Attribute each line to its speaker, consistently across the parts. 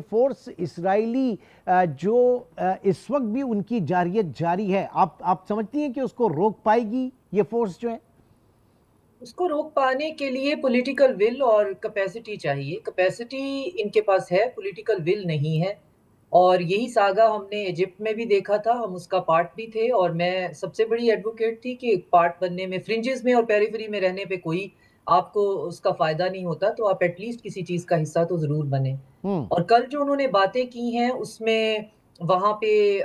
Speaker 1: Force اسرائیلی جو اس وقت بھی ان کی جارحیت جاری ہے، آپ سمجھتی ہیں کہ اس کو روک پائے گی یہ فورس جو ہے؟
Speaker 2: اس کو روک پانے کے لیے پولیٹیکل ول اور کیپیسٹی چاہیے. کیپیسٹی ان کے پاس ہے، پولیٹیکل ول نہیں ہے. اور یہی ساگا ہم نے ایجپٹ میں بھی دیکھا تھا، ہم اس کا پارٹ بھی تھے. اور میں سب سے بڑی ایڈوکیٹ تھی کہ پارٹ بننے میں، فرنجز میں اور پیریفری میں رہنے پہ کوئی آپ کو اس کا فائدہ نہیں ہوتا، تو آپ ایٹ لیسٹ کسی چیز کا حصہ تو ضرور بنیں. اور کل جو انہوں نے باتیں کی ہیں اس میں وہاں پہ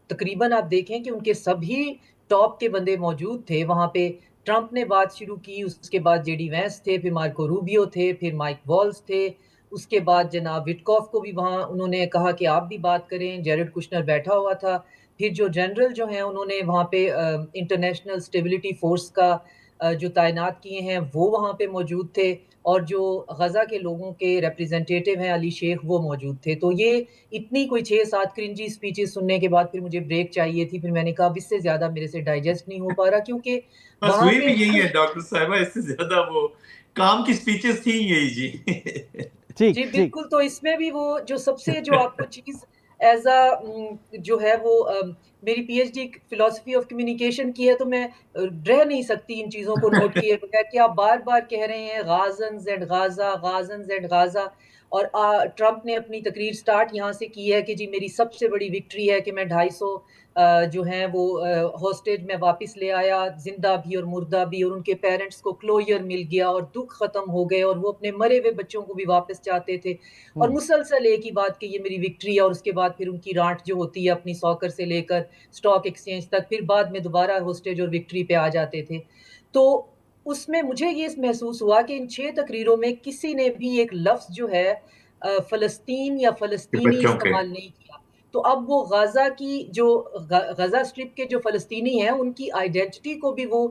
Speaker 2: تقریباً آپ دیکھیں کہ ان کے سبھی ٹاپ کے بندے موجود تھے وہاں پہ. ٹرمپ نے بات شروع کی، اس کے بعد جے ڈی وینس تھے، پھر مارکو روبیو تھے، پھر مائک والز تھے. اس کے بعد جناب وٹکوف کو بھی وہاں انہوں نے کہا کہ آپ بھی بات کریں. جیرڈ کشنر بیٹھا ہوا تھا. پھر جو جنرل جو ہیں انہوں نے وہاں پہ انٹرنیشنل اسٹیبلٹی فورس کا جو تعینات کیے ہیں وہ وہاں پہ موجود تھے. اور جو غزہ کے لوگوں کے ریپریزنٹیٹیو ہیں علی شیخ، وہ موجود تھے. تو یہ اتنی کوئی 6-7 کرنجی سپیچز سننے کے بعد پھر مجھے بریک چاہیے تھی. پھر میں نے کہا اب اس سے زیادہ میرے سے ڈائجسٹ نہیں ہو پا رہا، کیونکہ
Speaker 3: بس
Speaker 2: وہاں
Speaker 3: ہوئی
Speaker 2: پہ
Speaker 3: بھی یہی ہے ڈاکٹر صاحبہ، اس سے زیادہ وہ کام کی سپیچز تھی یہی جی.
Speaker 1: ٹھیک
Speaker 2: جی
Speaker 1: ٹھیک.
Speaker 2: بالکل. تو اس میں بھی وہ جو سب سے جو آپ کو چیز ایز جو ہے وہ میری P H D philosophy of communication کی ہے، تو میں رہ نہیں سکتی ان چیزوں کو نوٹ کیے بغیر کہ آپ بار بار کہہ رہے ہیں غازنز اینڈ غازہ، غازنز اینڈ غازہ. اور ٹرمپ نے اپنی تقریر سٹارٹ یہاں سے کی ہے کہ جی میری سب سے بڑی وکٹری ہے کہ میں 250 جو ہیں وہ ہاسٹیج میں واپس لے آیا، زندہ بھی اور مردہ بھی. اور ان کے پیرنٹس کو کلوجر مل گیا اور دکھ ختم ہو گئے، اور وہ اپنے مرے ہوئے بچوں کو بھی واپس چاہتے تھے. اور مسلسل ایک ہی بات کہ یہ میری وکٹری ہے. اور اس کے بعد پھر ان کی رانٹ جو ہوتی ہے اپنی ساکر سے لے کر سٹاک ایکسچینج تک، پھر بعد میں دوبارہ ہاسٹیج اور وکٹری پہ آ جاتے تھے. تو اس میں مجھے یہ محسوس ہوا کہ ان 6 تقریروں میں کسی نے بھی ایک لفظ جو ہے فلسطین یا فلسطینی
Speaker 3: بچوں کے
Speaker 2: استعمال نہیں کیا. تو اب وہ غزہ کی جو غزہ اسٹرپ کے جو فلسطینی ہیں ان کی آئیڈینٹی کو بھی وہ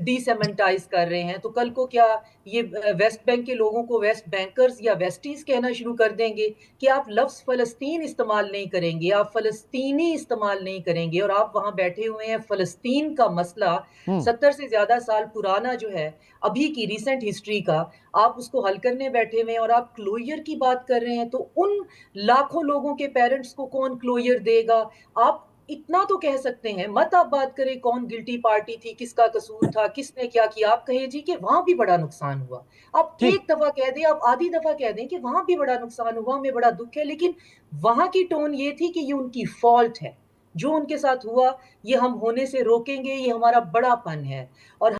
Speaker 2: ڈی سیمنٹائز کر رہے ہیں. تو کل کو کیا یہ ویسٹ بینک کے لوگوں کو ویسٹ بینکرز یا ویسٹیز کہنا شروع کر دیں گے کہ آپ لفظ فلسطین استعمال نہیں کریں گے، آپ فلسطینی استعمال نہیں کریں گے. اور آپ وہاں بیٹھے ہوئے ہیں، فلسطین کا مسئلہ 70 سے زیادہ سال پرانا جو ہے ابھی کی ریسنٹ ہسٹری کا، آپ اس کو حل کرنے بیٹھے ہوئے ہیں اور آپ کلوئر کی بات کر رہے ہیں. تو ان لاکھوں لوگوں کے پیرنٹس کو کون کلوئر دے گا؟ آپ اتنا تو کہہ سکتے ہیں، مت آپ بات کریں کون گلٹی پارٹی تھی، کس کا قصور تھا، کس نے کیا کیا. آپ کہے جی کہ وہاں بھی بڑا نقصان ہوا. آپ
Speaker 1: ٹھیک.
Speaker 2: ایک دفعہ کہہ دیں، آپ آدھی دفعہ کہہ دیں کہ وہاں بھی بڑا نقصان ہوا، ہمیں بڑا دکھ ہے. لیکن وہاں کی ٹون یہ تھی کہ یہ ان کی فالٹ ہے، جو ان کے ساتھ ہوا یہ ہم ہونے سے روکیں گے، یہ ہمارا بڑا پن ہے. اور